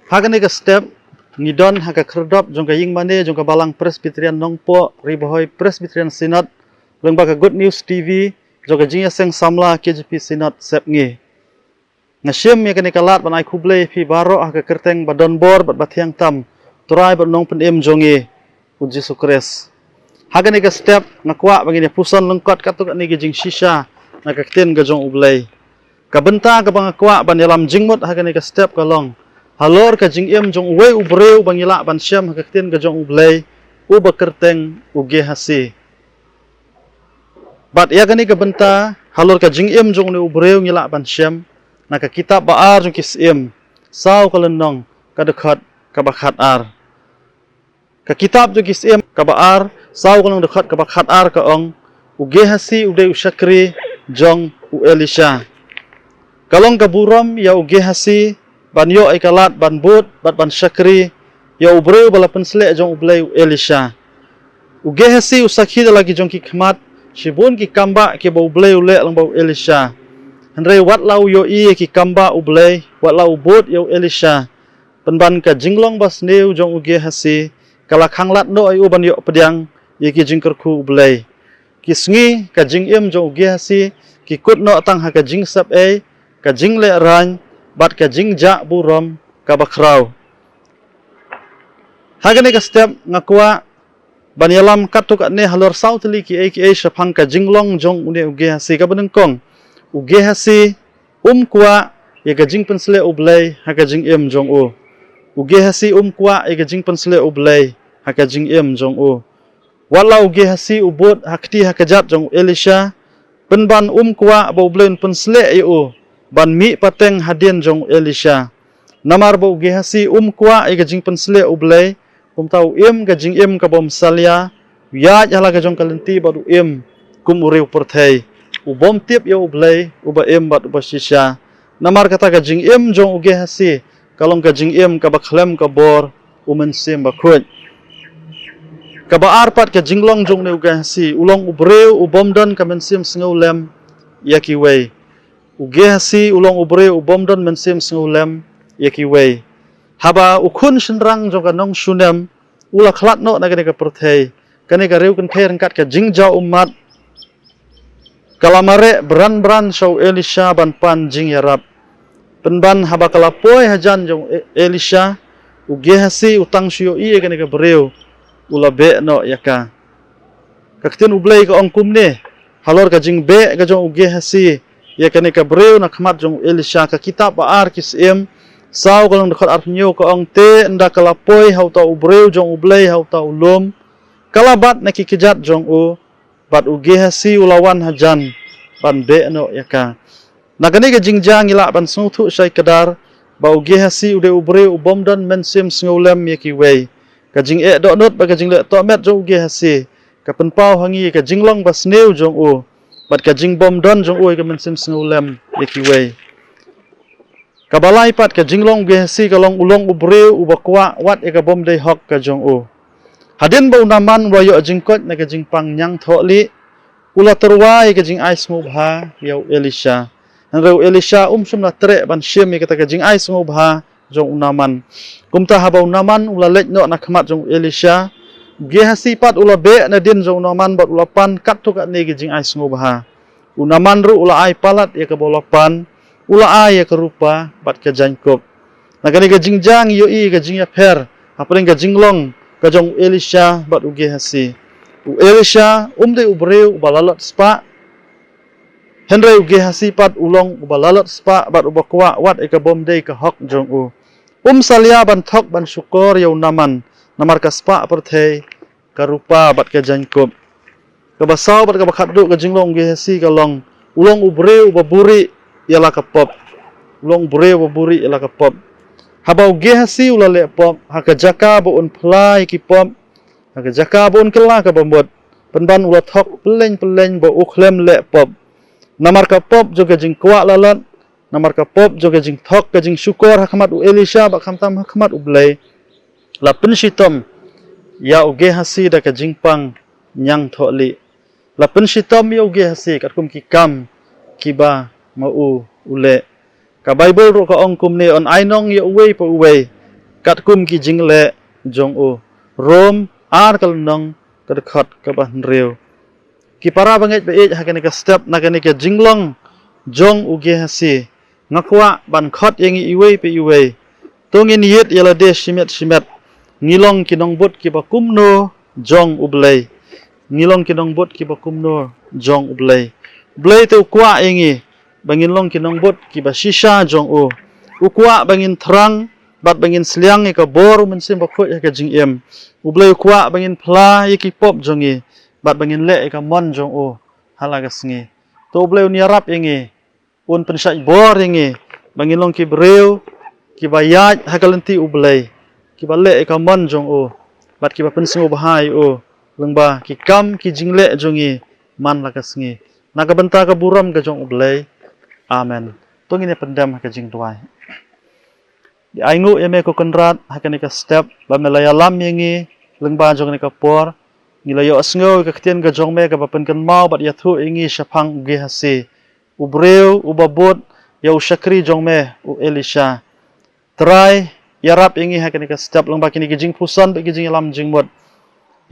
Hagan ni ka step ngidon haka kerdop jong ka ying mane jong ka balang Presbyterian Nongpo ribohoi Presbyterian Synod lembaga Good News TV jong ka jingya seng samla KJP Synod sep ngi ngasyem ya kani kalat ban ai kuble pi baro haka kerteng badon bor bat bathiang tam turai bat nong penem jongi uji sukres hagan ni ka step ngakwa bangini puson lengkot katuk ni jing shisha nakakten ga jong ublei kabenta ka bangakwa ban yalam jingmut hagan ni ka step kalong halor ka jing jong uwe ubreu bangila ban syam hakaktin ka jong ublei uba kerteng uge hasi bat ya gani ka benta halor ka jing jong ne ubreu ngila ban syam naka kitab baar jong kis saw kalenong kadekhat kabakhat ar ka kitab jong kis ka baar saw kalong dekhat kabakhat ar ka ong uge hasi ude usyakri jong u Elisha kalong ka buram ya uge hasi ban yo ikalat ban but bat ban syakri ya ubreu bala pensle jong ublei Elisha uge hasi usakhi lagi jong ki khmat shibun ki kamba ke ba ublei ule lang ba Elisha henre wat lau yo i ki kamba ublei wat lau but yo Elisha penban ka jinglong bas neu jong uge hasi kala khanglat no ai uban yo pediang ye ki jingkerku ublei ki sngi ka jing jong uge hasi ki kut no tang ha ka jing sap ka jing le ran bat ka jing ja burom ka bakrau hagane ka step ngakwa banyalam katuk ne halor sautli ki shapang ka jinglong jong une uge hasi ka benengkong uge hasi kwa ye ka jing pensle ublei ha ka jing jong u uge hasi kwa ye ka jing pensle ublei ha ka jing jong u wala uge hasi ubut hakti ha ka jat jong Elisha penban kwa ba ublei pensle u ban mi pateng hadien jong Elisha namar bo ge hasi kwa e gajing pensle ublei tau gajing ka bom salia ya jala ga jong kalenti badu kum uriu perthei ubom tip ya ublei uba bat uba shisha namar kata gajing jong uge hasi kalong gajing ka bakhlem ka bor umensim bakhut ka baar pat ka jinglong jong ne uge hasi ulong ubreu ubom don ka mensim sngolem yakiwei uge hasi ulong ubre ubomdon mensim sngulem yakiwei haba ukhun shinrang jong kanong shunem ula khlat no nagane ka perthei kane ka reu kan ther kat ka jingja umat kalamare bran show Elisha ban pan jing yarap penban haba kalapoi hajan jong Elisha uge hasi utang shio i kane ka breu ula be no yaka kakten ublei ka ongkum ne halor ka jing be ka jong uge hasi ya kane ka breu na khmat jong Elisha ka kitab baar kis saw kalong dekat arnyo ka ong te nda kalapoi hau ta ubreu jong ublei hau ta ulum kalabat na kikijat jong u bat uge hasi ulawan hajan ban be no yaka nagane ka jingjang ila ban sungthu sai kadar ba uge hasi ude ubreu ubomdan mensim sngolem yakiwei ka jing do not ba ka jing le to met jong uge hasi ka penpau hangi ka jinglong basneu jong u bat ka jing bom don jong oi ka mensim sngolem yakiwei kabalai pat ka jinglong ge hasi kalong ulong ubreu ubakwa wat e ka bom dei hok ka jong u hadin ba unaman wa yo jingkot na ka jingpang nyang tholi ula terwa e ka jing ais ngubha yo Elisha hanreu Elisha sum na tre ban syem e ka jing ais ngubha jong unaman kumta haba unaman ula lek no na khmat jong Elisha ge hasi pat ula be na din jong unaman bat ula pan kat tu kat ne ge jing ais ngubha unaman ru ula ai palat ya ka bolapan ula ai ya ka rupa bat ka jankop nagani ka jingjang yo i ka jing pher apring ka jinglong ka jong Elisha bat uge hasi u Elisha de ubreu balalat spa henre uge hasi pat ulong balalat spa bat ubakwa wat e ka bom dei ka hok jong u salia ban thok ban syukor yo naman namar ka spa perthei ka rupa bat ka jankop ka basaw bat ka bakhatdu ka jinglong uge hasi kalong ulong ubreu baburi yala ka pop ulong breu baburi yala ka pop habau ge hasi ulale pop haka jaka bo un phlai ki pop haka jaka bo un kala ka bambot penban ula thok peleng bo ukhlem le pop namar ka pop joga jing kwa lalat namar ka pop joga jing thok ka jing syukor hakmat u Elisha ba khamtam hakmat ublei la penshitom ya uge hasi da ka jingpang nyang tholi la penshitom ya uge hasi katkum ki kam kiba mau ule ka Bible ro ka ong kum ne on ainong ya uwei pa uwei kat kum ki jingle jong o rom ar kal nong kad khat ka ban reu ki para banget be hakane ka step nakane ka jinglong jong uge hasi ngakwa ban khat yengi iwe pe iwe tongin yet yala de simet ngilong kinong bot ki ba kumno jong ublei ngilong kinong bot ki ba kumno jong ublei blei te ukwa yengi bangin long kinong bot ki ba shisha jong o ukwa bangin thrang bat bangin sliang ka bor men sim ba khoi ka jing em ublei ukwa bangin phla ki pop jongi bat bangin le ka mon jong o halaga sngi to ublei ni rap yengi un pensai bor yengi bangin long ki breu ki ba yaj hakalenti ublei ki ba le ka mon jong o bat ki ba pensing o bahai o lengba ki kam ki jingle jongi man la ka sngi naga benta ka buram ka jong ublei amen to ngine pendam ka jing tuai di aingu eme ko konrat hakane ka step ba melaya lam yengi lengba jong ne ka por ngilayo asngo ka ktien ka jong me ka bapen kan mau bat ya thu ingi shapang uge hase ubreu ubabot ya ushakri jong me u Elisha try yarap ingi hakane ka step lengba kini ki jing pusan ba ki jing lam jing mot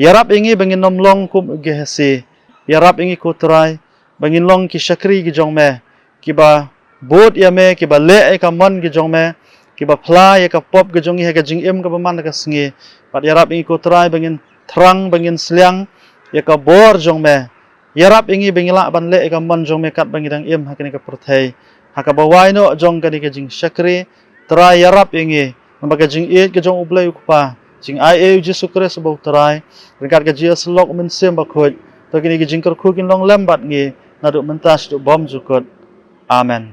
yarap ingi bangin nomlong kum uge hase yarap ingi ko try bangin long ki shakri ki jong me ki ba bot ya me ki ba le ka mon ki jong me ki ba phla ya ka pop ka jong ha ka jing em ka ba man ka sngi pat yarap ingi ko try bangin thrang bangin sliang ya ka bor jong me yarap ingi bangila ban le ka mon jong me kat bangin dang em ha ka ni ka prothei ha ka ba wai no jong ka ni ka jing shakri try yarap ingi mbaga jing e ka jong ublei ukpa jing ai e Jesu Christ ba try rekat ka Jesus lok men sem ba khoi to kini ki jing kar khu kin long lam bat ngi na do mentas do bom jukot amen